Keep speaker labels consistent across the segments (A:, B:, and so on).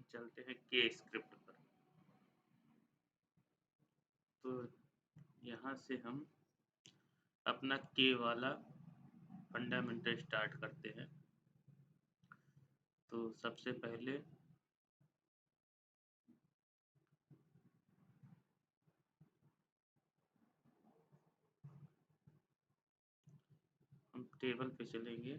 A: चलते हैं के स्क्रिप्ट पर। तो यहाँ से हम अपना के वाला फंडामेंटल स्टार्ट करते हैं। तो सबसे पहले हम टेबल पे चलेंगे।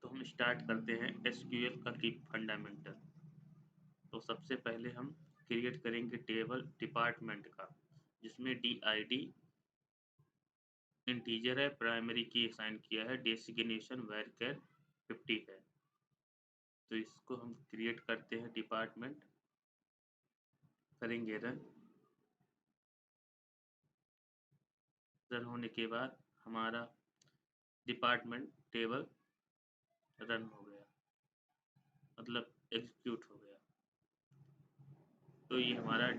A: तो हम स्टार्ट करते हैं एसक्यूएल का की फंडामेंटल। तो सबसे पहले हम क्रिएट करेंगे टेबल डिपार्टमेंट का, जिसमें DID इंटीजर है, प्राइमरी की असाइन किया है, डेसिग्नेशन varchar 50 है। तो इसको हम क्रिएट करते हैं डिपार्टमेंट, करेंगे रन। रन होने के बाद हमारा डिपार्टमेंट टेबल रन हो गया, मतलब एग्जीक्यूट हो गया। तो ये हमारा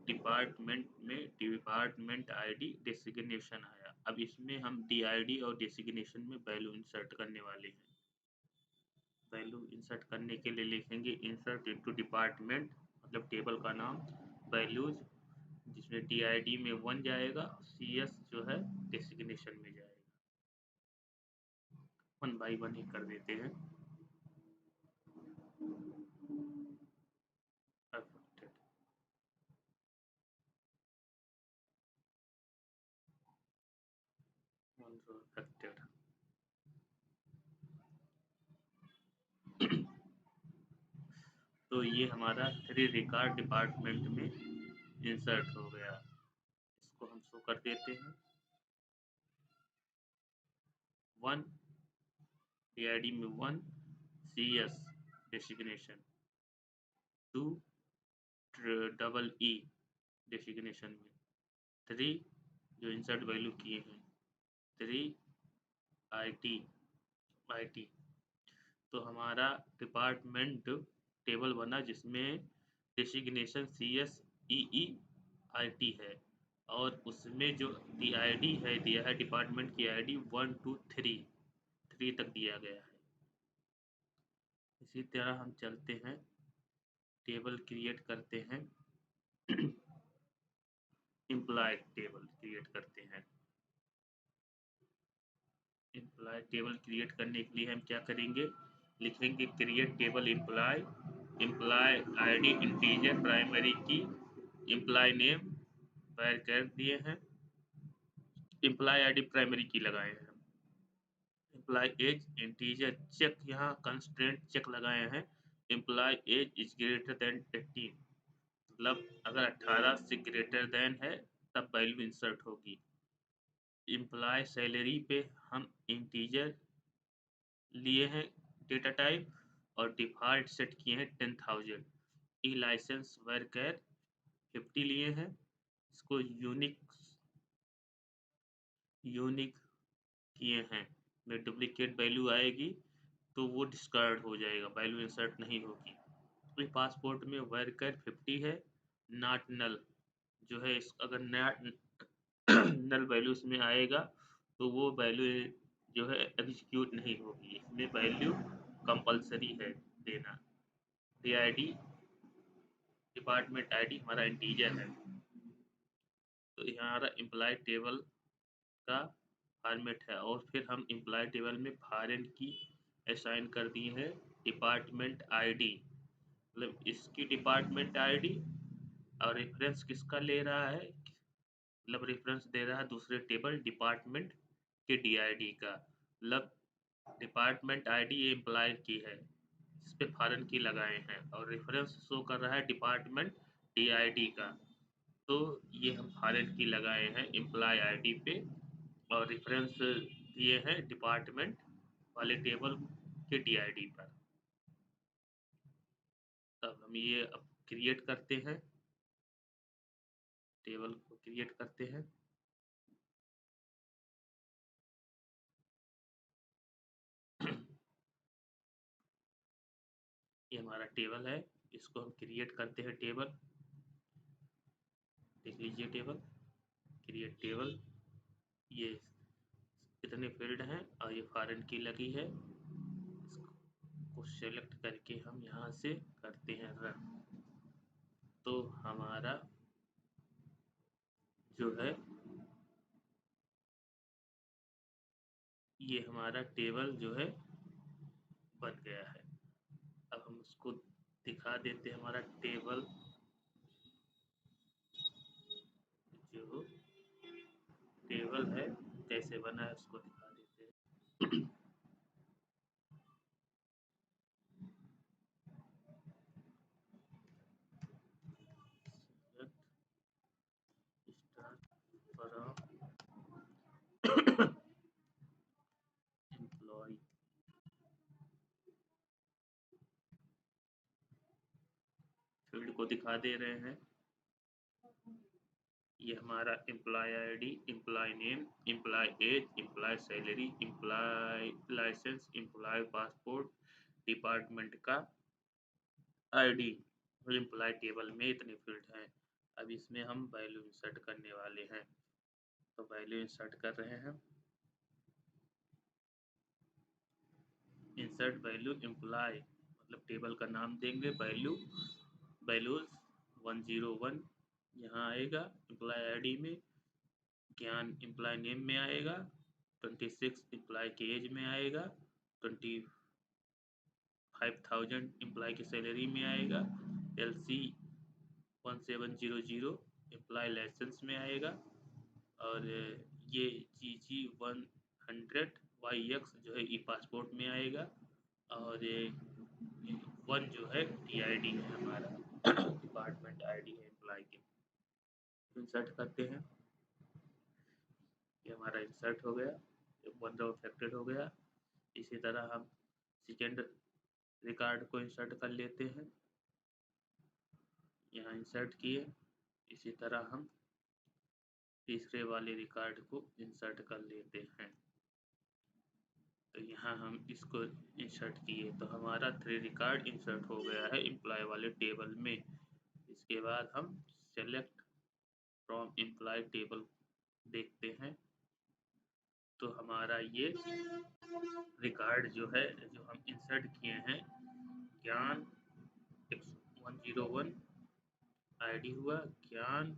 A: डिपार्टमेंट में डिपार्टमेंट आईडी डेसिग्नेशन आया। अब इसमें हम DID और डेसिग्नेशन में वैल्यू इंसर्ट करने वाले हैं। वैल्यू इंसर्ट करने के लिए लिखेंगे इंसर्ट इनटू डिपार्टमेंट, मतलब टेबल का नाम, वैल्यूज, जिसमें DID में 1 जाएगा, CS जो है डेसिग्नेशन में जाएगा। 1 बाई 1 ही कर देते हैं। Affected. affected. तो ये हमारा 3 रिकॉर्ड डिपार्टमेंट में इंसर्ट हो गया। इसको हम शो कर देते हैं। 1 DID में 1, CS designation, 2 double E designation में, 3 जो इंसर्ट वैल्यू किए हैं, 3 IT। तो हमारा डिपार्टमेंट टेबल बना, जिसमें डेसिग्नेशन CS EE IT है, और उसमें जो DID है दिया है, डिपार्टमेंट की ID 1 2 3 तक दिया गया है। इसी तरह हम चलते हैं, टेबल क्रिएट करते हैं। एम्प्लॉय टेबल क्रिएट करते हैं। एम्प्लॉय टेबल क्रिएट करने के लिए हम क्या करेंगे, लिखेंगे create table employee, employee ID integer primary key, employee name वायर कर दिए हैं, एम्प्लॉय आईडी प्राइमरी की लगाए हैं, एम्प्लॉय एज इंटीजर चेक, यहाँ कंस्ट्रेंट चेक लगाए हैं, employee age is greater than 18, मतलब अगर 18 से ग्रेटर देन है तब वैल्यू इंसर्ट होगी। एम्प्लॉय सैलरी पे हम इंटीजर लिए हैं डेटा टाइप, और डिफॉल्ट सेट किए हैं 10,000। ई लाइसेंस वर्कर 50 लिए हैं। इसको यूनिक किए हैं, में डुप्लीकेट वैल्यू आएगी तो वो डिस्कार्ड हो जाएगा, वैल्यू इंसर्ट नहीं होगी। तो पासपोर्ट में वर्कर 50 है, नॉट नल जो है, इस अगर नल वैल्यू इसमें आएगा तो वो वैल्यू जो है एग्जीक्यूट नहीं होगी, इसमें वैल्यू कंपलसरी है देना। DID डिपार्टमेंट आईडी हमारा इंटीजर है। तो यहाँ हमारा एम्प्लॉय टेबल का फॉर्मेट है, और फिर हम एम्प्लॉय टेबल में फॉरेन की असाइन कर दी है डिपार्टमेंट आईडी, मतलब इसकी डिपार्टमेंट आईडी, और रेफरेंस किसका ले रहा है, मतलब रेफरेंस दे रहा है दूसरे टेबल डिपार्टमेंट के DID का, मतलब डिपार्टमेंट आईडी एम्प्लॉय की है, इस पे फॉरेन की लगाए हैं, और रेफरेंस शो कर रहा है डिपार्टमेंट DID का। तो ये हम फॉरेन की लगाए हैं एम्प्लॉय आईडी पे और रेफरेंस दिए हैं डिपार्टमेंट वाले टेबल के DID पर। तब हम ये अब क्रिएट करते हैं, टेबल को क्रिएट करते हैं। ये हमारा टेबल है, इसको हम क्रिएट करते हैं टेबल। देख लीजिए टेबल, क्रिएट टेबल। ये कितने फील्ड हैं और ये फॉरेन की लगी है। इसको सेलेक्ट करके हम यहाँ से करते हैं रन। तो हमारा जो है ये हमारा टेबल जो है बन गया है। अब हम उसको दिखा देते हैं हमारा टेबल जो टेबल है कैसे बना है उसको दिखा देते हैं। एम्प्लॉय फील्ड को दिखा दे रहे हैं। ये हमारा employee ID, employee name, employee age, employee salary, employee licence, employee passport, department का आईडी और एम्प्लॉय टेबल में इतने फील्ड हैं। अब इसमें हम वैल्यू इंसर्ट करने वाले हैं, तो वैल्यू इंसर्ट कर रहे हैं। इंसर्ट वैल्यू एम्प्लॉय मतलब टेबल का नाम देंगे, वैल्यूज 101 यहाँ आएगा एम्प्लॉय आईडी में, ज्ञान एम्प्लॉय नेम में आएगा, 26 एम्प्लॉय के एज में आएगा, 25,000 एम्प्लॉय की सैलरी में आएगा, LC 1700 एम्प्लॉय लाइसेंस में आएगा और ये GG 100YX जो है ई पासपोर्ट में आएगा और ये 1 जो है DID है हमारा डिपार्टमेंट आईडी है एम्प्लॉय के। इंसर्ट करते हैं, ये हमारा इंसर्ट हो गया, वन रो अफेक्टेड हो गया। इसी तरह हम सेकेंड रिकॉर्ड को इंसर्ट कर लेते हैं, यहाँ इंसर्ट किए। इसी तरह हम तीसरे वाले रिकॉर्ड को इंसर्ट कर लेते हैं, तो यहाँ हम इसको इंसर्ट किए तो हमारा 3 रिकॉर्ड इंसर्ट हो गया है एम्प्लॉय वाले टेबल में। इसके बाद हम सेलेक्ट फ्रॉम एम्प्लॉय टेबल देखते हैं, तो हमारा ये रिकॉर्ड जो है जो हम इंसर्ट किए हैं ज्ञान 101 आईडी हुआ, ज्ञान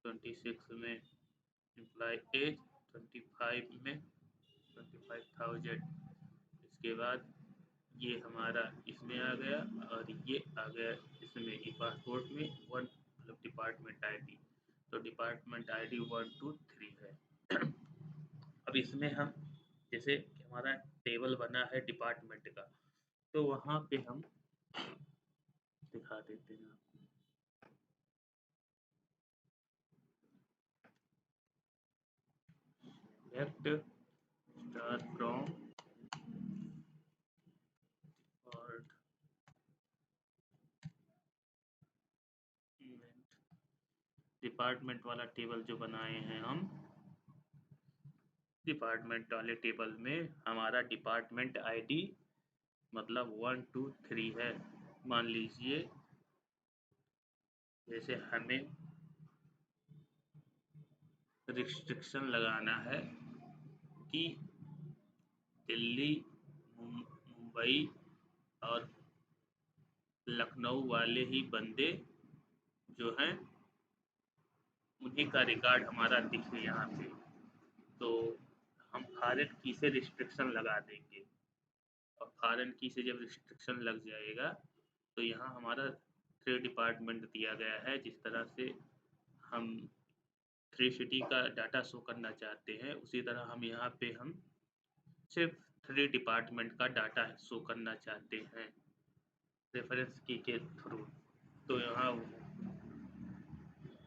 A: 26 में एम्प्लॉय एज 25 में 25,000। इसके बाद ये हमारा इसमें आ गया और ये आ गया इसमें ई पासपोर्ट में 1 मतलब डिपार्टमेंट आईडी, तो डिपार्टमेंट आईडी 1 2 3 है। अब इसमें हम जैसे हमारा टेबल बना है डिपार्टमेंट का, तो वहाँ पे हम दिखा देते हैं आपको। सेलेक्ट स्टार फ्रॉम और डिपार्टमेंट वाला टेबल जो बनाए हैं हम, डिपार्टमेंट वाले टेबल में हमारा डिपार्टमेंट आईडी मतलब 1 2 3 है। मान लीजिए जैसे हमें रिस्ट्रिक्शन लगाना है कि दिल्ली, मुंबई और लखनऊ वाले ही बंदे जो हैं उन्हीं का रिकॉर्ड हमारा दिखे यहाँ पे, तो हम फॉरेन की से रिस्ट्रिक्शन लगा देंगे और फॉरेन की से जब रिस्ट्रिक्शन लग जाएगा तो यहाँ हमारा 3 डिपार्टमेंट दिया गया है। जिस तरह से हम 3 सिटी का डाटा शो करना चाहते हैं उसी तरह हम यहाँ पे हम सिर्फ 3 डिपार्टमेंट का डाटा शो करना चाहते हैं रेफरेंस की के थ्रू। तो यहाँ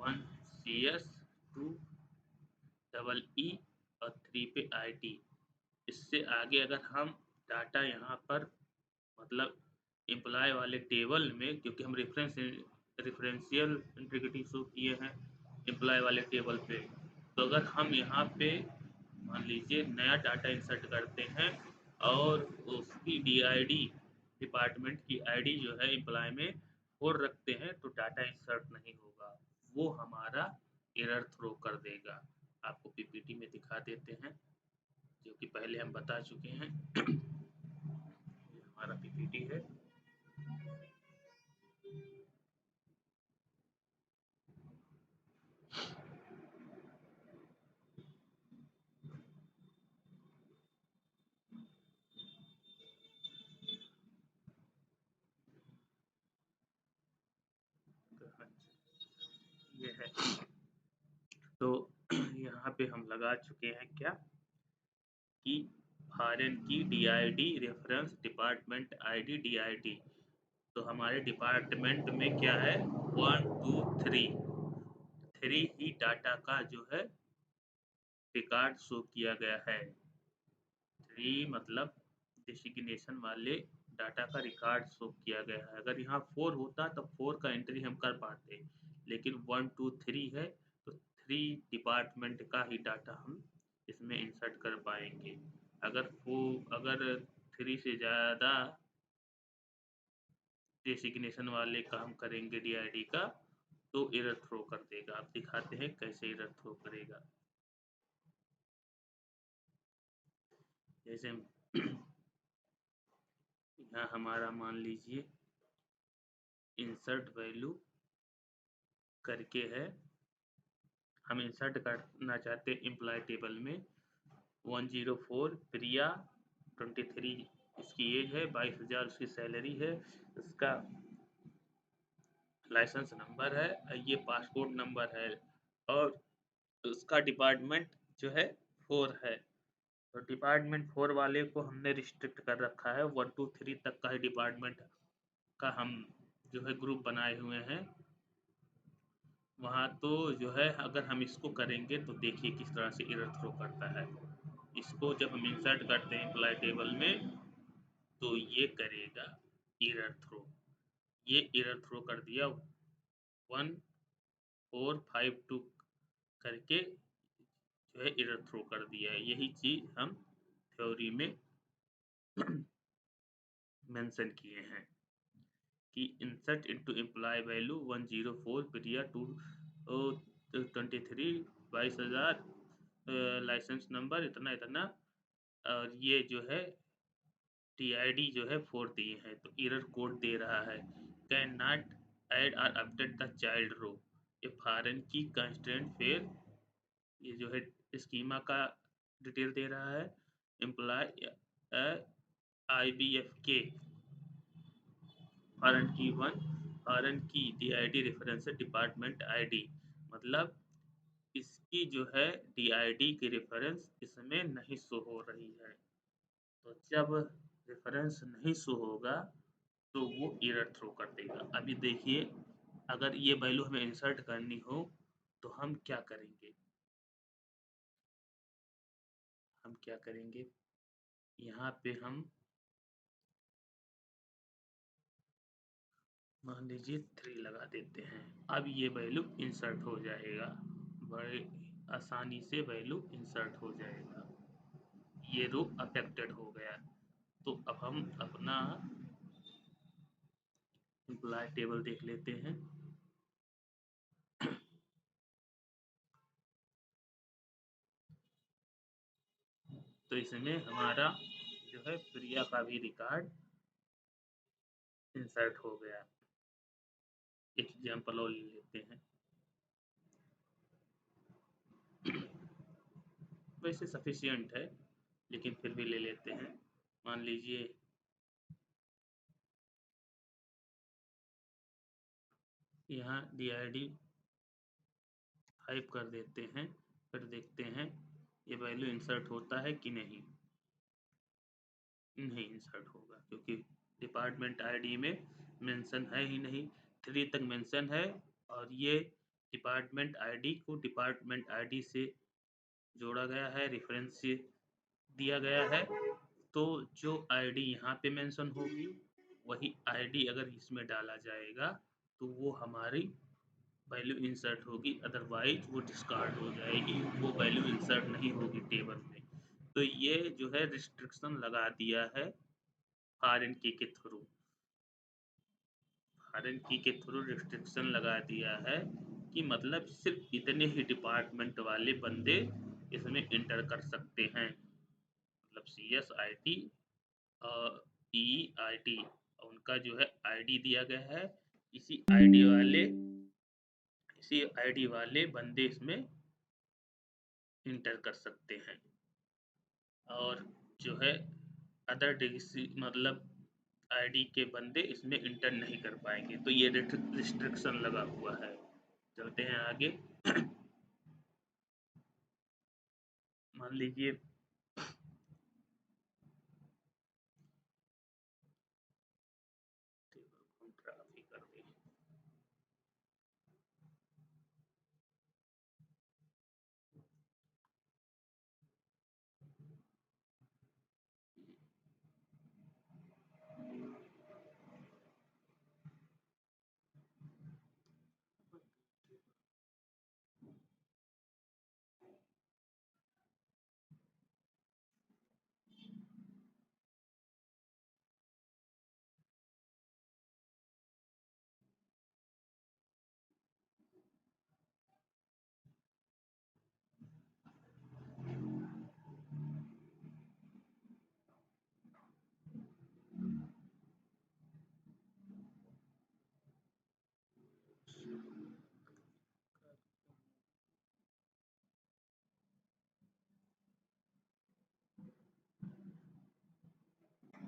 A: 1 CS, 2 डबल ई और 3 पे IT। इससे आगे अगर हम डाटा यहाँ पर मतलब एम्प्लॉय वाले टेबल में, क्योंकि हम रेफरेंशियल इंटीग्रिटी शो किए हैं एम्प्लॉय वाले टेबल पे, तो अगर हम यहाँ पे मान लीजिए नया डाटा इंसर्ट करते हैं और उसकी DID डिपार्टमेंट की ID जो है एम्प्लॉय में 4 रखते हैं तो डाटा इंसर्ट नहीं होगा, वो हमारा एरर थ्रो कर देगा। आपको PPT में दिखा देते हैं जो कि पहले हम बता चुके हैं। ये हमारा PPT है। ये है तो यहाँ पे हम लगा चुके हैं क्या कि फॉरेन की DID reference department ID DID, तो हमारे डिपार्टमेंट में क्या है 1 2 3 ही डाटा का जो है रिकॉर्ड शो किया गया है। 3 मतलब डेसिग्नेशन वाले डाटा का रिकॉर्ड शो किया गया है। अगर यहाँ 4 होता तो 4 का एंट्री हम कर पाते, लेकिन 1 2 3 है तो 3 डिपार्टमेंट का ही डाटा हम इसमें इंसर्ट कर पाएंगे। अगर 3 से ज़्यादा डेसिग्नेशन वाले काम करेंगे DID का तो एरर थ्रो कर देगा। आप दिखाते हैं कैसे एरर थ्रो करेगा। जैसे यहाँ हमारा मान लीजिए इंसर्ट वैल्यू करके है, हम इंसर्ट करना चाहते हैं एम्प्लॉय टेबल में 104 प्रिया 23 इसकी एज है, 22,000 उसकी सैलरी है, इसका लाइसेंस नंबर है, ये पासपोर्ट नंबर है और उसका डिपार्टमेंट जो है 4 है। तो डिपार्टमेंट 4 वाले को हमने रिस्ट्रिक्ट कर रखा है, 1 2 3 तक का ही डिपार्टमेंट का हम जो है ग्रुप बनाए हुए हैं। वहाँ तो जो है अगर हम इसको करेंगे तो देखिए किस तरह से एरर थ्रो करता है। इसको जब हम इंसर्ट करते हैं एम्प्लॉय टेबल में तो ये करेगा एरर थ्रो। ये एरर थ्रो कर दिया 1452 करके जो है एरर थ्रो कर दिया है। यही चीज़ हम थ्योरी में मेंशन किए हैं कि इंसर्ट इनटू एम्प्लॉय वैल्यू 104 प्रिया 23 22,000 लाइसेंस नंबर इतना इतना और ये जो है TID जो है 4 दिए हैं, तो एरर कोड दे रहा है कैन नॉट ऐड और अपडेट द चाइल्ड रो ये फॉरेन की कंस्ट्रेंट फेयर। ये जो है स्कीमा का डिटेल दे रहा है। एम्प्लॉय IBFK फॉरेन की फॉरेन की DID रेफरेंस डिपार्टमेंट ID, मतलब इसकी जो है DID की रेफरेंस इसमें नहीं शो हो रही है। तो जब रेफरेंस नहीं शो होगा तो वो एरर थ्रो कर देगा। अभी देखिए अगर ये वैल्यू हमें इंसर्ट करनी हो तो हम क्या करेंगे, यहाँ पे हम मान लीजिए 3 लगा देते हैं। अब ये वैल्यू इंसर्ट हो जाएगा, बड़े आसानी से वैल्यू इंसर्ट हो जाएगा। ये रो अफेक्टेड हो गया। तो अब हम अपना एम्प्लॉय टेबल देख लेते हैं। तो इसमें हमारा जो है प्रिया का भी रिकॉर्ड इंसर्ट हो गया। एक एग्जाम्पल और ले लेते हैं। वैसे सफिशियंट है लेकिन फिर भी ले लेते हैं। मान लीजिए यहाँ DID 5 कर देते हैं, फिर देखते हैं ये वैल्यू इंसर्ट होता है कि नहीं। नहीं इंसर्ट होगा क्योंकि डिपार्टमेंट ID में मेंशन है ही नहीं। 3 तक मेंशन है और ये डिपार्टमेंट आईडी को डिपार्टमेंट आईडी से जोड़ा गया है, रेफरेंस से दिया गया है। तो जो आईडी यहाँ पे मेंशन होगी वही आईडी अगर इसमें डाला जाएगा तो वो हमारी वैल्यू इंसर्ट होगी, अदरवाइज वो डिस्कार्ड हो जाएगी, वो वैल्यू इंसर्ट नहीं होगी टेबल में। तो ये जो है रिस्ट्रिक्शन लगा दिया है फॉरेन की के थ्रू, फॉरेन की के थ्रू रिस्ट्रिक्शन लगा दिया है कि मतलब सिर्फ इतने ही डिपार्टमेंट वाले बंदे इसमें इंटर कर सकते हैं, मतलब C S I T E I T, उनका जो है आईडी दिया गया है, इसी आईडी वाले इसी आईडी वाले बंदे इसमें इंटर कर सकते हैं। और जो है अदर डिग्री मतलब आईडी के बंदे इसमें इंटर नहीं कर पाएंगे, तो ये रिस्ट्रिक्शन लगा हुआ है। चलते हैं आगे। मान लीजिए ट्राफिक कर दें।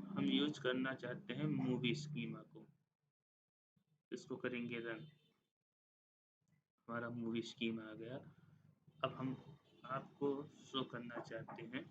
A: हम यूज करना चाहते हैं मूवी स्कीमा को, इसको करेंगे रन, हमारा मूवी स्कीमा आ गया। अब हम आपको शो करना चाहते हैं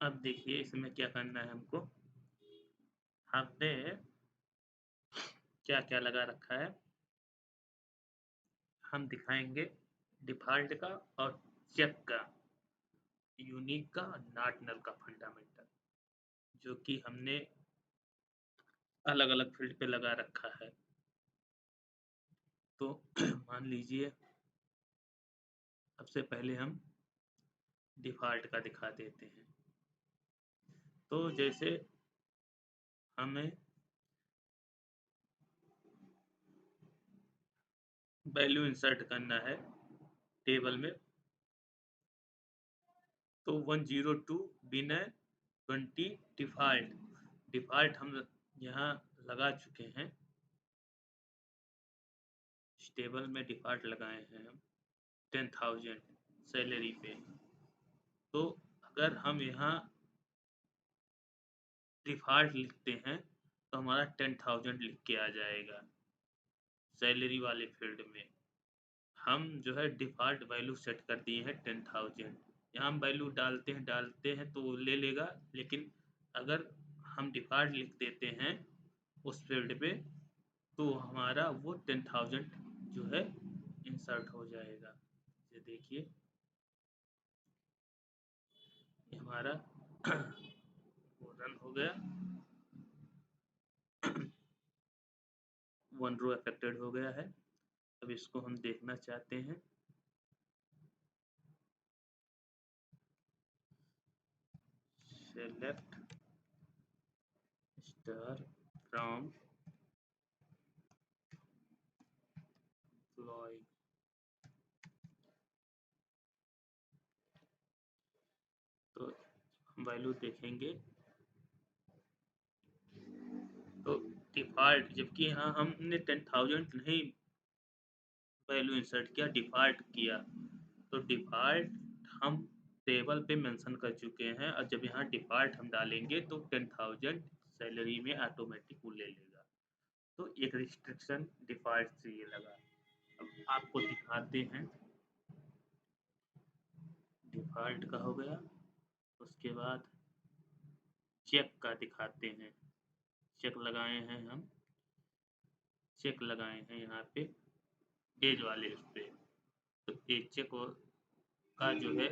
A: अब देखिए इसमें क्या करना है हमको, हमने क्या क्या लगा रखा है, हम दिखाएंगे डिफॉल्ट का और चेक का, यूनिक का, नॉट नल का फंडामेंटल, जो कि हमने अलग अलग फील्ड पे लगा रखा है। तो मान लीजिए सबसे पहले हम डिफॉल्ट का दिखा देते हैं। तो जैसे हमें वैल्यू इंसर्ट करना है टेबल में, तो 102 बिना 20 डिफॉल्ट, डिफॉल्ट हम यहाँ लगा चुके हैं, इस टेबल में डिफॉल्ट लगाए हैं हम 10,000 सैलरी पे। तो अगर हम यहाँ डिफॉल्ट लिखते हैं तो हमारा 10,000 लिख के आ जाएगा सैलरी वाले फील्ड में। हम जो है डिफॉल्ट वैल्यू सेट कर दिए हैं 10,000, यहाँ हम वैल्यू डालते हैं तो वो ले लेगा, लेकिन अगर हम डिफॉल्ट लिख देते हैं उस फील्ड पे तो हमारा वो 10,000 जो है इंसर्ट हो जाएगा। ये देखिए ये हमारा वो रन हो गया, 1 रो अफेक्टेड हो गया है। अब इसको हम देखना चाहते हैं select star from employee। तो वैल्यू देखेंगे तो डिफॉल्ट, जबकि यहाँ हमने 10,000 नहीं वैल्यू इंसर्ट किया, डिफॉल्ट किया। तो डिफॉल्ट हम टेबल पे मेंशन कर चुके हैं, और जब यहाँ डिफॉल्ट हम डालेंगे तो 10,000 सैलरी में ऑटोमेटिक वो ले लेगा। तो एक रिस्ट्रिक्शन डिफॉल्ट से ये लगा। अब आपको दिखाते हैं, डिफॉल्ट का हो गया, उसके बाद चेक का दिखाते हैं। चेक लगाए हैं हम, चेक लगाए हैं यहाँ पे एज वाले उस पे। तो एज चेक का जो है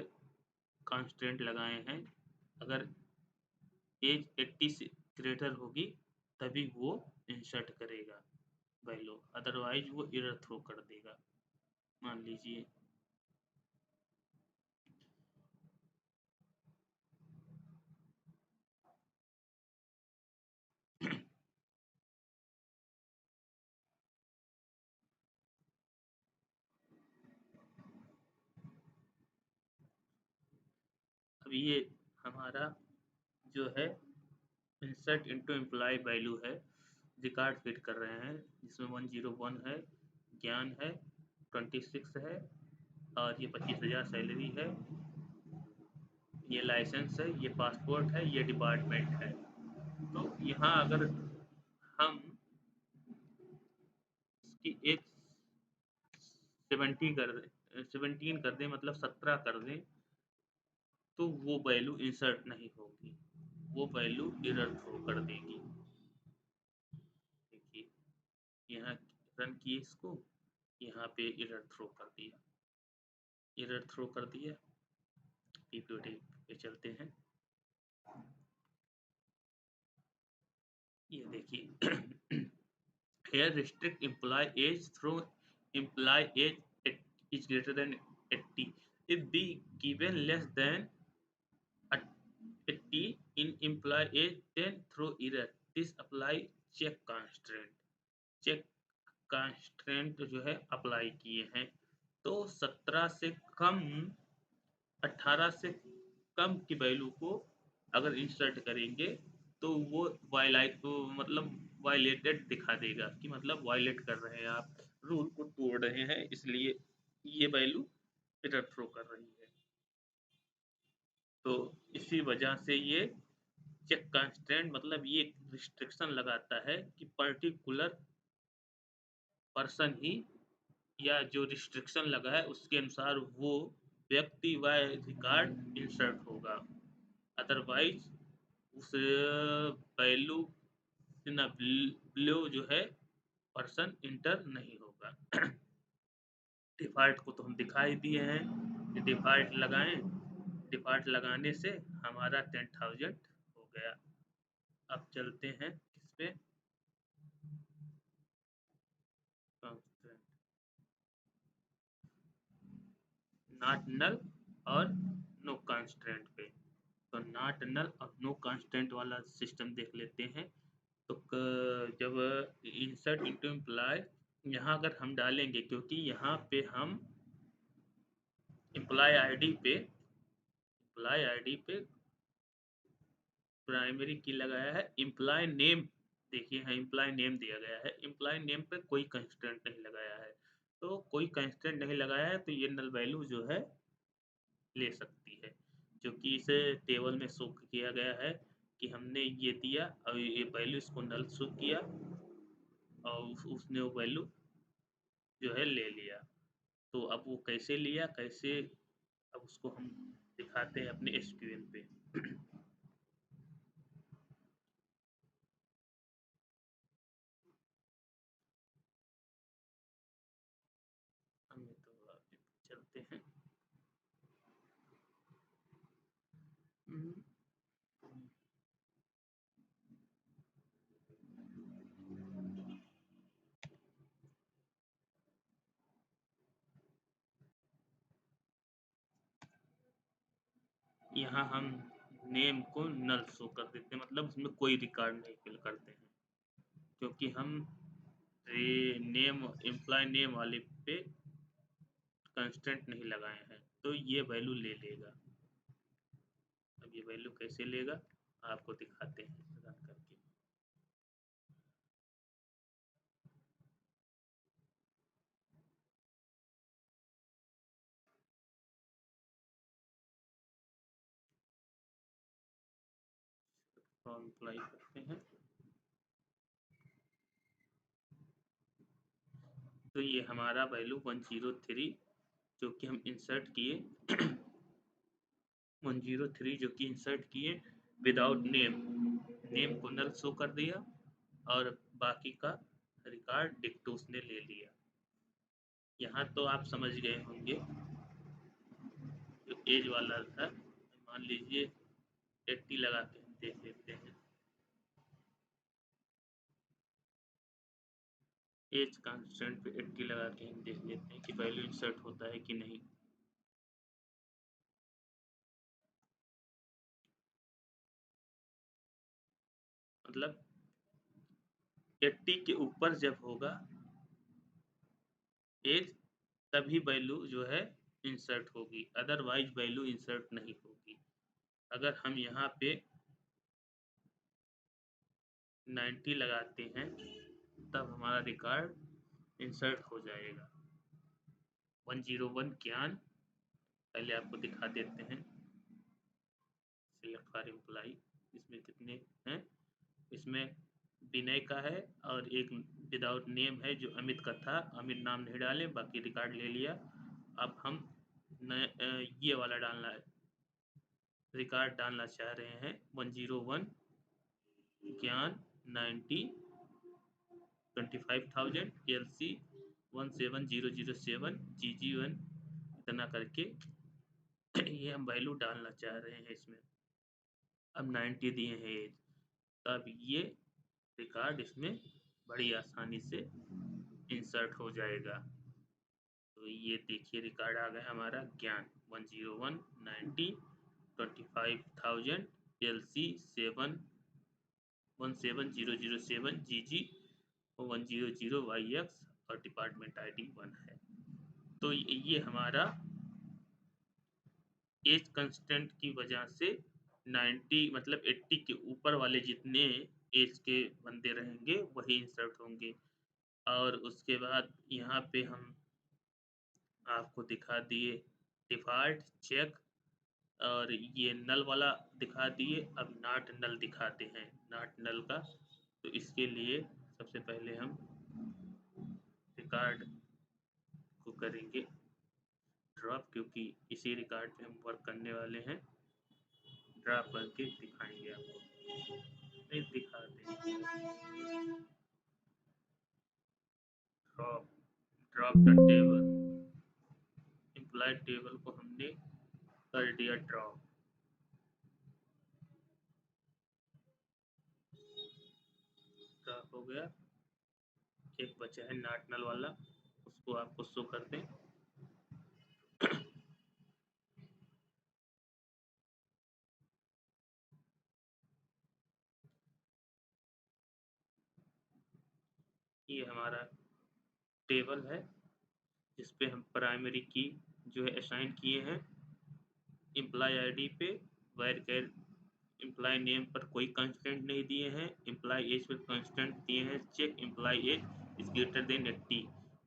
A: कांस्टेंट लगाए हैं, अगर एज 80 से ग्रेटर होगी तभी वो इंसर्ट करेगा वैल्यू, अदरवाइज वो एरर थ्रो कर देगा। मान लीजिए अब ये हमारा जो है इंसर्ट इनटू एम्प्लॉय वैल्यू है, रिकॉर्ड फिट कर रहे हैं, जिसमें 101 है, ज्ञान है, 26 है, और ये 25,000 सैलरी है, ये लाइसेंस है, ये पासपोर्ट है, ये डिपार्टमेंट है। तो यहाँ अगर हम इसकी एज 17 कर दें, मतलब 17 कर दें, तो वो वैल्यू इंसर्ट नहीं होगी, वो वैल्यू एरर थ्रो कर देगी। देखिए यहाँ रन किए इसको, यहाँ पे एरर थ्रो कर दिया, एरर थ्रो कर दिया। पीपीटी पे चलते हैं, ये देखिए here restrict employee age through employee age is greater than 80 if be given less than 80 in employee age then through error this apply check constraint। Check constant जो है अप्लाई किए हैं, तो 17 से कम, 18 से कम की वैल्यू को अगर इंसर्ट करेंगे तो वो वायलाइट, तो मतलब वायलेटेड दिखा देगा, कि मतलब वायलेट कर रहे हैं आप, रूल को तोड़ रहे हैं, इसलिए ये वैल्यू एरर थ्रो कर रही है। तो इसी वजह से ये चेक कांस्टेंट मतलब ये रिस्ट्रिक्शन लगाता है कि पर्टिकुलर पर्सन ही, या जो रिस्ट्रिक्शन लगा है उसके अनुसार वो व्यक्ति व रिकॉर्ड इंसर्ट होगा, अदरवाइज उस वैल्यू ना बिलो जो है पर्सन इंटर नहीं होगा। डिफॉल्ट को तो हम दिखा ही दिए हैं, डिफॉल्ट लगाएं, डिफॉल्ट लगाने से हमारा 10,000 हो गया। अब चलते हैं किस पे, नॉट नल और नो कांस्टेंट पे। तो नॉट नल और नो कांस्टेंट वाला सिस्टम देख लेते हैं। तो जब इंसर्ट इनटू एम्प्लॉय, यहाँ अगर हम डालेंगे, क्योंकि यहाँ पे हम एम्प्लॉय आईडी पे प्राइमरी की लगाया है, एम्प्लॉय नेम देखिए यहाँ एम्प्लॉय नेम दिया गया है, एम्प्लॉय नेम पे कोई कंस्टेंट नहीं लगाया है। तो कोई कंस्टेंट नहीं लगाया है तो ये नल वैल्यू जो है ले सकती है, जो कि इसे टेबल में शो किया गया है कि हमने ये दिया और ये वैल्यू इसको नल शो किया, और उसने वो वैल्यू जो है ले लिया। तो अब वो कैसे लिया, कैसे, अब उसको हम दिखाते हैं अपने एसक्यूएल पे। हमें तो चलते हैं, यहाँ हम नेम को नल शो कर देते हैं, मतलब उसमें कोई रिकॉर्ड नहीं फिल करते हैं, क्योंकि हम नेम एम्प्लॉय नेम वाले पे कंस्टेंट नहीं लगाए हैं, तो ये वैल्यू ले लेगा। अब ये वैल्यू कैसे लेगा आपको दिखाते हैं रन करके। फॉर्म अप्लाई करते हैं, तो ये हमारा वैल्यू 103 जो कि हम इंसर्ट किए 103 जो कि इंसर्ट किए विदाउट नेम, नेम को नल शो कर दिया और बाकी का रिकॉर्ड डिक्टोस ने ले लिया। यहाँ तो आप समझ गए होंगे। जो एज वाला था, मान लीजिए 80 लगा के हम देख लेते हैं। एज कांस्टेंट पे 80 लगा के हम देख लेते हैं कि वैल्यू इंसर्ट होता है कि नहीं। मतलब 80 के ऊपर जब होगा एज, तभी वैल्यू जो है इंसर्ट होगी, अदरवाइज वैल्यू इंसर्ट नहीं होगी। अगर हम यहाँ पे 90 लगाते हैं तब हमारा रिकॉर्ड इंसर्ट हो जाएगा। 101 ज्ञान, पहले आपको दिखा देते हैं। सिलेक्ट फॉर एम्प्लॉय, इसमें कितने हैं, इसमें विनय का है और एक विदाउट नेम है जो अमित का था, अमित नाम नहीं डाले, बाकी रिकॉर्ड ले लिया। अब हम ये वाला डालना है, रिकॉर्ड डालना चाह रहे हैं 101 ज्ञान 90 25,000 LC 17007 GG1 इतना करके ये हम वैल्यू डालना चाह रहे हैं इसमें। अब 90 दिए हैं एज, तब ये रिकॉर्ड इसमें बड़ी आसानी से इंसर्ट हो जाएगा। तो ये देखिए रिकॉर्ड आ गया हमारा ज्ञान 101 90 25,000 LC 17007 GG 100YX और डिपार्टमेंट ID 1 है। तो ये हमारा एज कंस्टेंट की वजह से 90 मतलब 80 के ऊपर वाले जितने एज के बंदे रहेंगे वही इंसर्ट होंगे। और उसके बाद यहाँ पे हम आपको दिखा दिए डिफॉल्ट चेक, और ये नल वाला दिखा दिए। अब नॉट नल दिखाते हैं, नॉट नल का। तो इसके लिए सबसे पहले हम रिकॉर्ड को करेंगे ड्रॉप, क्योंकि इसी रिकॉर्ड पे हम वर्क करने वाले हैं। ड्रॉप करके दिखाएंगे आपको, नहीं दिखाते। Drop, drop the table, employee table को हमने कर दिया ड्रॉप। ड्रॉप हो गया, एक बचा है नॉट नल वाला, उसको आपको शो कर दें। ये हमारा टेबल है जिस पे हम प्राइमरी की जो है असाइन किए हैं एम्प्लॉय आईडी पे, वायर कैर एम्प्लॉय नेम पर कोई कंस्टेंट नहीं दिए हैं, एम्प्लॉय एज पर कंस्टेंट दिए हैं, check employee age is greater than 80,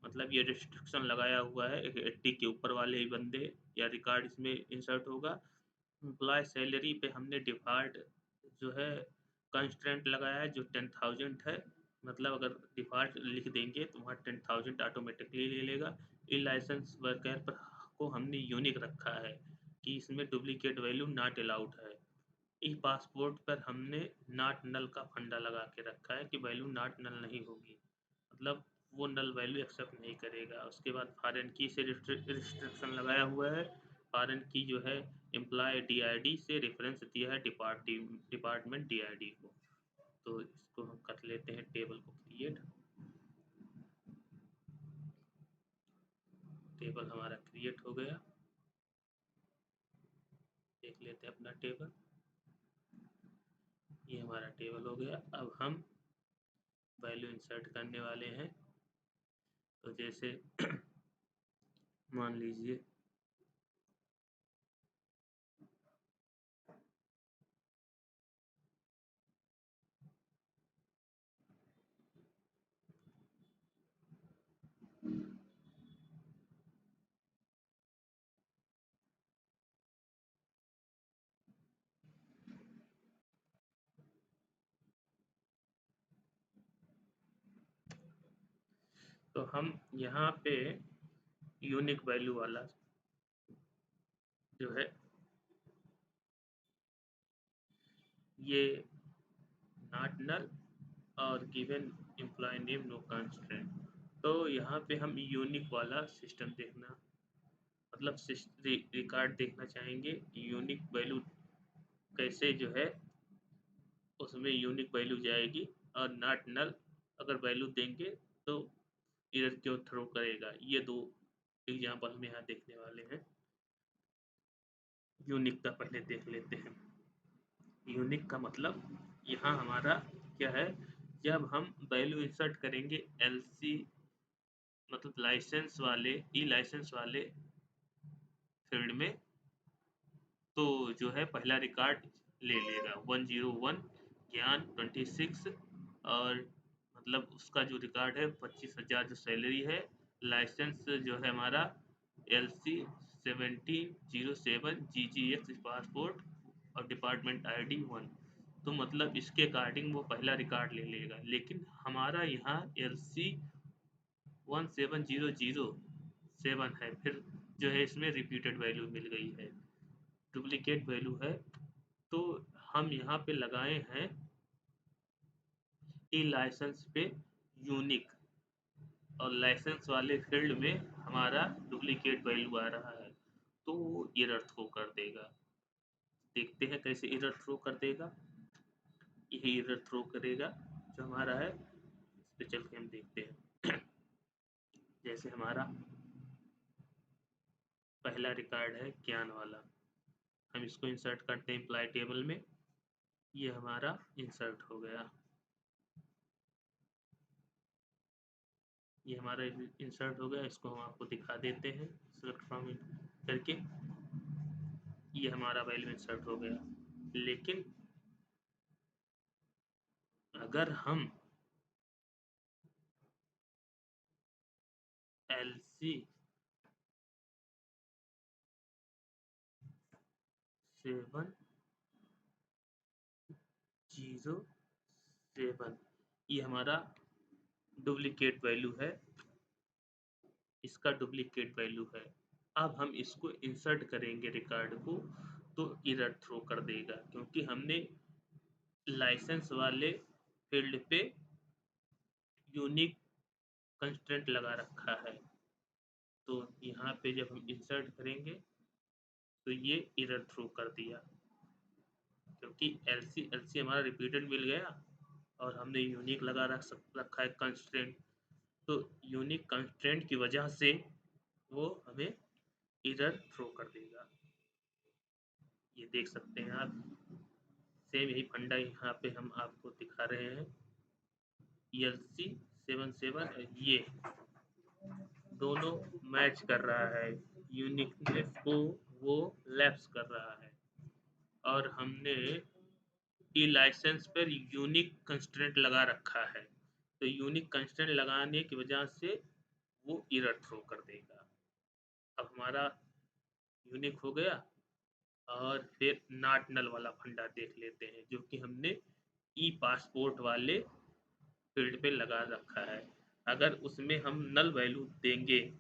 A: मतलब ये रिस्ट्रिक्शन लगाया हुआ है 80 के ऊपर वाले ही बंदे या रिकॉर्ड इसमें इंसर्ट होगा। एम्प्लॉय सैलरी पे हमने डिफॉल्ट जो है कंस्टेंट लगाया है जो 10,000 है, मतलब अगर डिफॉल्ट लिख देंगे तो वहाँ 10,000 ऑटोमेटिकली ले लेगा। ई लाइसेंस वर्कर पर को हमने यूनिक रखा है कि इसमें डुप्लीकेट वैल्यू नॉट अलाउड है। ई पासपोर्ट पर हमने नॉट नल का फंडा लगा के रखा है कि वैल्यू नॉट नल नहीं होगी, मतलब वो नल वैल्यू एक्सेप्ट नहीं करेगा। उसके बाद फॉरेन की से रिस्ट्रिक्शन लगाया हुआ है, फॉरेन की जो है एम्प्लॉय DID से रेफरेंस दिया है डिपार्टमेंट DID को। तो इसको हम कर लेते हैं टेबल को क्रिएट। टेबल हमारा क्रिएट हो गया, देख लेते हैं अपना टेबल। ये हमारा टेबल हो गया। अब हम वैल्यू इंसर्ट करने वाले हैं। तो जैसे मान लीजिए तो हम यहाँ पे यूनिक वैल्यू वाला जो है ये नॉट नल और given employ name no constraint. तो यहाँ पे हम यूनिक वाला सिस्टम देखना मतलब रिकॉर्ड देखना चाहेंगे। यूनिक वैल्यू कैसे जो है उसमें यूनिक वैल्यू जाएगी और नॉट नल अगर वैल्यू देंगे तो एरर क्यों थ्रो करेगा। ये दो एग्जांपल हम यहाँ देखने वाले हैं। यूनिक का पहले देख लेते हैं। यूनिक का मतलब यहाँ हमारा क्या है, जब हम वैल्यू इंसर्ट करेंगे एलसी मतलब लाइसेंस वाले ई लाइसेंस वाले फील्ड में, तो जो है पहला रिकॉर्ड ले लेगा 101 ज्ञान 26 और मतलब उसका जो रिकॉर्ड है 25,000 जो सैलरी है। लाइसेंस जो है हमारा LC 1707 GGX पासपोर्ट और डिपार्टमेंट ID 1। तो मतलब इसके अकॉर्डिंग वो पहला रिकॉर्ड ले लेगा। लेकिन हमारा यहाँ LC 17007 है, फिर जो है इसमें रिपीटेड वैल्यू मिल गई है, डुप्लीकेट वैल्यू है। तो हम यहाँ पे लगाए हैं ई लाइसेंस पे यूनिक और लाइसेंस वाले फील्ड में हमारा डुप्लीकेट वैल्यू आ रहा है, तो वो एरर थ्रो कर देगा। देखते हैं कैसे एरर थ्रो कर देगा। यही एरर थ्रो करेगा जो हमारा है। इस पे चल के हम देखते हैं। जैसे हमारा पहला रिकॉर्ड है ज्ञान वाला, हम इसको इंसर्ट करते हैं एम्प्लॉय टेबल में। ये हमारा इंसर्ट हो गया। ये हमारा इंसर्ट हो गया। इसको हम आपको दिखा देते हैं सेलेक्ट फ्रॉम करके। ये हमारा वैल्यू इंसर्ट हो गया। लेकिन अगर हम LC 707 ये हमारा डुप्लीकेट वैल्यू है, इसका डुप्लीकेट वैल्यू है। अब हम इसको इंसर्ट करेंगे रिकॉर्ड को तो एरर थ्रो कर देगा, क्योंकि हमने लाइसेंस वाले फील्ड पे यूनिक कंस्ट्रेंट लगा रखा है। तो यहाँ पे जब हम इंसर्ट करेंगे तो ये एरर थ्रो कर दिया, क्योंकि LC हमारा रिपीटेड मिल गया और हमने यूनिक लगा रखा है कंस्ट्रेंट। तो यूनिक कंस्ट्रेंट की वजह से वो हमें एरर थ्रो कर देगा। ये देख सकते हैं आप, सेम यही फंडा यहाँ पे हम आपको दिखा रहे हैं। LC 77 ये दोनों मैच कर रहा है, यूनिकनेस को वो लैप्स कर रहा है। और हमने ई लाइसेंस पर यूनिक कंस्ट्रेंट लगा रखा है, तो यूनिक कंस्ट्रेंट लगाने की वजह से वो एरर थ्रो कर देगा। अब हमारा यूनिक हो गया। और फिर नॉट नल वाला फंडा देख लेते हैं, जो कि हमने ई पासपोर्ट वाले फील्ड पे लगा रखा है। अगर उसमें हम नल वैल्यू देंगे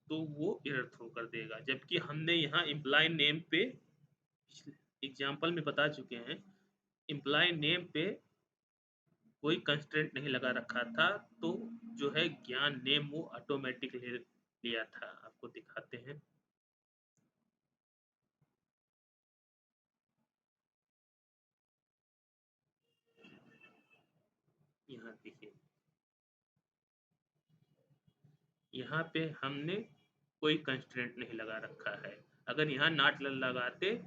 A: तो वो एरर थ्रो कर देगा। जबकि हमने यहाँ एम्प्लॉय नेम पे एग्जाम्पल में बता चुके हैं, एम्प्लॉय नेम पे कोई कंस्ट्रेंट नहीं लगा रखा था, तो जो है ज्ञान नेम वो ऑटोमेटिक ले लिया था। आपको दिखाते हैं। यहाँ देखिए, यहाँ पे हमने कोई कंस्ट्रेंट नहीं लगा रखा है। अगर यहाँ नॉट लगाते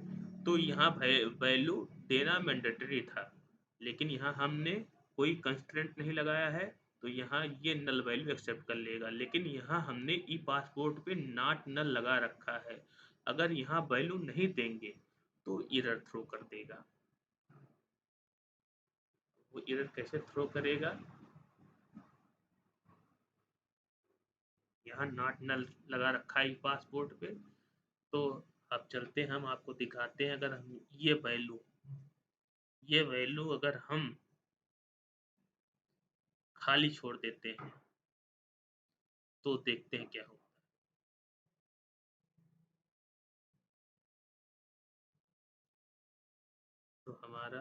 A: तो यहाँ वैल्यू देना मैंडेटरी था, लेकिन यहाँ हमने कोई कंस्ट्रेंट नहीं लगाया है, तो यहाँ ये नल वैल्यू एक्सेप्ट कर लेगा। लेकिन यहाँ हमने ई पासपोर्ट पे नॉट नल लगा रखा है, अगर यहाँ वैल्यू नहीं देंगे तो एरर थ्रो कर देगा। वो एरर कैसे थ्रो करेगा, यहाँ नॉट नल लगा रखा है ई पासपोर्ट पे। तो अब चलते हैं, हम आपको दिखाते हैं, अगर हम ये वैल्यू अगर हम खाली छोड़ देते हैं तो देखते हैं क्या होगा। तो हमारा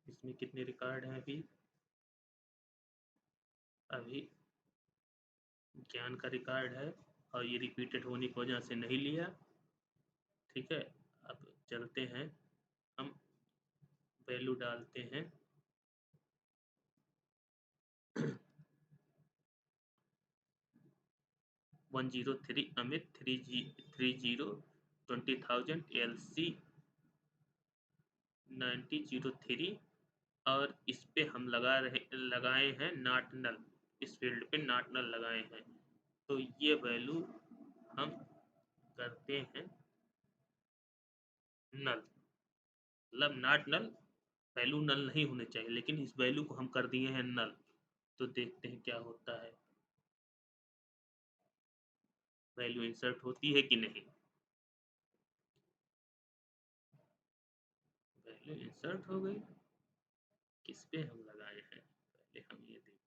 A: इसमें कितने रिकॉर्ड हैं अभी, अभी ज्ञान का रिकॉर्ड है, और ये रिपीटेड होने की वजह से नहीं लिया। ठीक है, अब चलते हैं, हम वैल्यू डालते हैं 103 अमित 20,000 LC 9003, और इस पे हम लगाए हैं नॉट नल, इस फील्ड पे नॉट नल लगाए हैं। तो ये वैल्यू हम करते हैं नल, मतलब नॉट नल, वैल्यू नल नहीं होने चाहिए, लेकिन इस वैल्यू को हम कर दिए हैं नल। तो देखते हैं क्या होता है, वैल्यू इंसर्ट होती है कि नहीं। वैल्यू इंसर्ट हो गई, किस पे हम लगाए हैं, पहले हम ये देखें।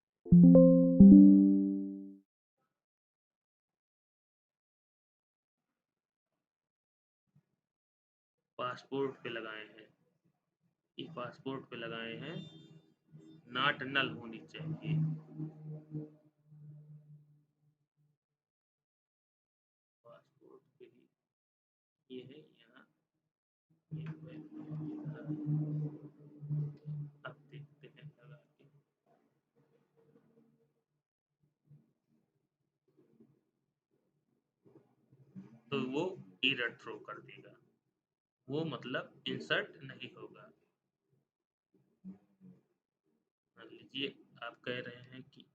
A: पासपोर्ट पे लगाए हैं, ई पासपोर्ट पे लगाए हैं, नॉट नल होनी चाहिए। पासपोर्ट पे ही ये है, यहाँ ये अब देखते हैं लगा के, तो वो एरर थ्रो कर देगा, वो मतलब इंसर्ट नहीं होगा। मान लीजिए आप कह रहे हैं कि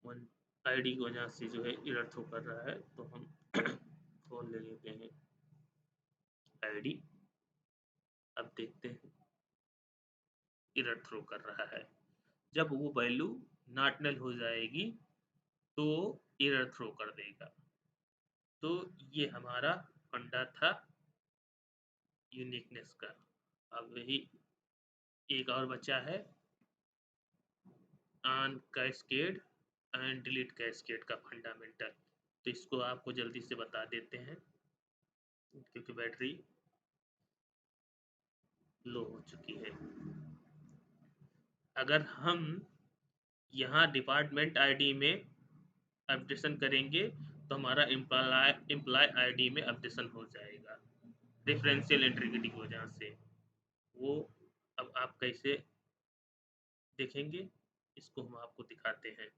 A: वन आईडी की वजह से जो है एरर थ्रो कर रहा है, तो हम खोल ले लेते हैं आईडी। अब देखते हैं एरर थ्रो कर रहा है, जब वो वैल्यू नॉट नल हो जाएगी तो एरर थ्रो कर देगा। तो ये हमारा फंडा था यूनिकनेस का। अब वही एक और बचा है, on cascade and delete cascade का फंडामेंटल। तो इसको आपको जल्दी से बता देते हैं, क्योंकि बैटरी लो हो चुकी है। अगर हम यहाँ डिपार्टमेंट आईडी में अपडेशन करेंगे तो हमारा एम्प्लॉय आईडी में अपडेशन हो जाएगा, डिफरेंशियल इंटीग्रिटी की वजह से। वो अब आप कैसे देखेंगे, इसको हम आपको दिखाते हैं।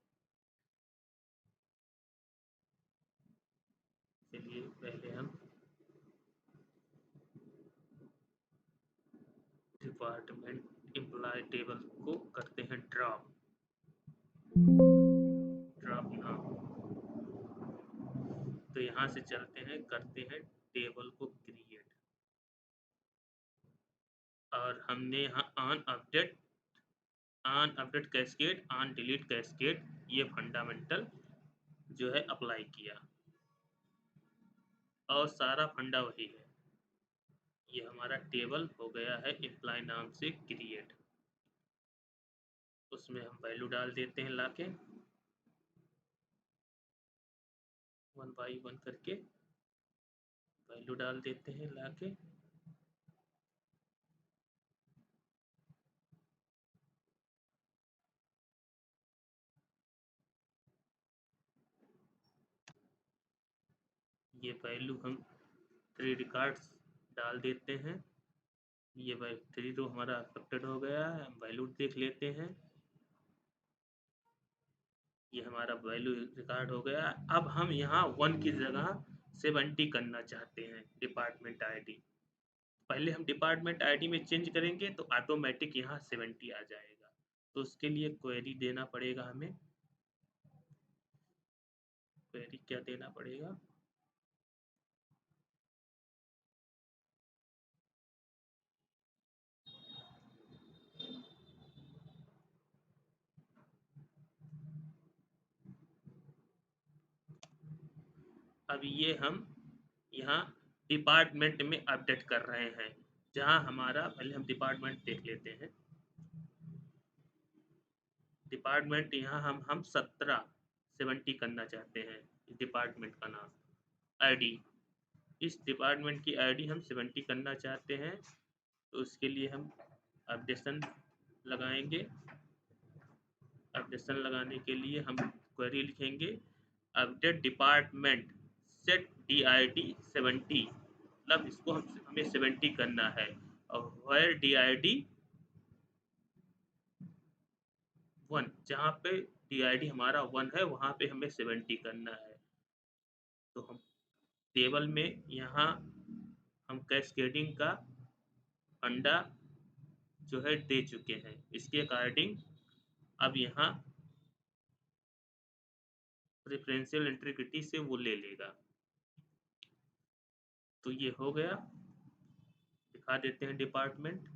A: चलिए पहले हम डिपार्टमेंट एम्प्लॉय टेबल को करते हैं ड्रॉप नाउ। तो यहाँ से चलते हैं, करते हैं टेबल को क्रिएट, और हमने यहाँ on update cascade, on delete cascade, ये फंडामेंटल जो है अप्लाई किया, और सारा फंडा वही है। ये हमारा टेबल हो गया है एम्प्लॉय नाम से क्रिएट। उसमें हम वैल्यू डाल देते हैं लाके, वन बाई वन करके वैल्यू डाल देते हैं लाके। ये वैल्यू हम 3 रिकॉर्ड्स डाल देते हैं। ये 3 रो हमारा अफेक्टेड हो गया है, हम वैल्यू देख लेते हैं। ये हमारा वैल्यू रिकॉर्ड हो गया। अब हम यहाँ 1 की जगह 70 करना चाहते हैं डिपार्टमेंट आईडी। पहले हम डिपार्टमेंट आईडी में चेंज करेंगे तो ऑटोमेटिक यहाँ 70 आ जाएगा। तो उसके लिए क्वेरी देना पड़ेगा हमें। क्वेरी क्या देना पड़ेगा? अब ये हम यहाँ डिपार्टमेंट में अपडेट कर रहे हैं, जहाँ हमारा पहले हम डिपार्टमेंट देख लेते हैं। डिपार्टमेंट यहाँ हम 70 करना चाहते हैं, इस डिपार्टमेंट का नाम आईडी। इस डिपार्टमेंट की आईडी हम 70 करना चाहते हैं, तो उसके लिए हम अपडेशन लगाएंगे। अपडेशन लगाने के लिए हम क्वेरी लिखेंगे अपडेट डिपार्टमेंट सेट DID 70, मतलब इसको हमें 70 करना है। और वेयर DID 1, जहाँ पे DID हमारा 1 है वहाँ पे हमें 70 करना है। तो हम टेबल में यहाँ हम कैस्केडिंग का अंडा जो है दे चुके हैं, इसके अकॉर्डिंग अब यहाँ प्रेफरेंशियल इंटीग्रिटी से वो ले लेगा। तो ये हो गया, दिखा देते हैं डिपार्टमेंट,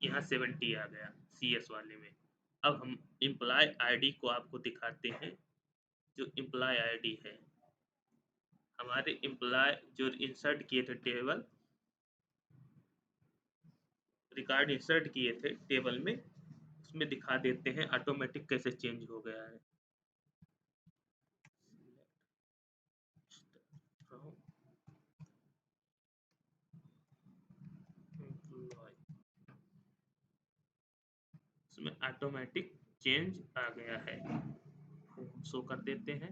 A: यहाँ 70 आ गया CS वाले में। अब हम एम्प्लॉय आईडी को आपको दिखाते हैं। जो एम्प्लॉय आईडी है, हमारे एम्प्लॉय जो इंसर्ट किए थे टेबल, रिकॉर्ड इंसर्ट किए थे टेबल में, उसमें दिखा देते हैं ऑटोमेटिक कैसे चेंज हो गया है। इसमें ऑटोमेटिक चेंज आ गया है, शो कर देते हैं।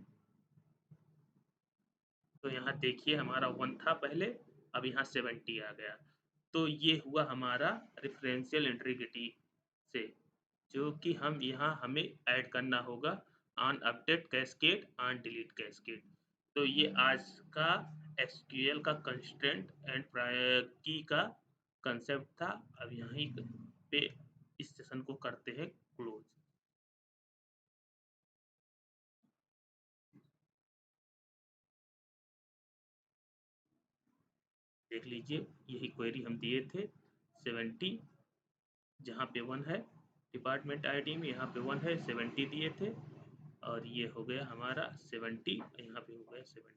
A: तो यहाँ देखिए हमारा 1 था पहले, अब यहाँ 70 आ गया। तो ये हुआ हमारा रेफरेंशियल इंटीग्रिटी से, जो कि हम यहाँ हमें ऐड करना होगा on update cascade, on delete cascade. तो ये आज का SQL का कंस्ट्रेंट एंड प्रायोरिटी का कंसेप्ट था। अब यहीं पे इस सेशन को करते हैं क्लोज। देख लीजिए, यही क्वेरी हम दिए थे 70, जहाँ पे 1 है डिपार्टमेंट आईडी में, यहाँ पे 1 है, 70 दिए थे, और ये हो गया हमारा 70, यहाँ पे हो गया 70।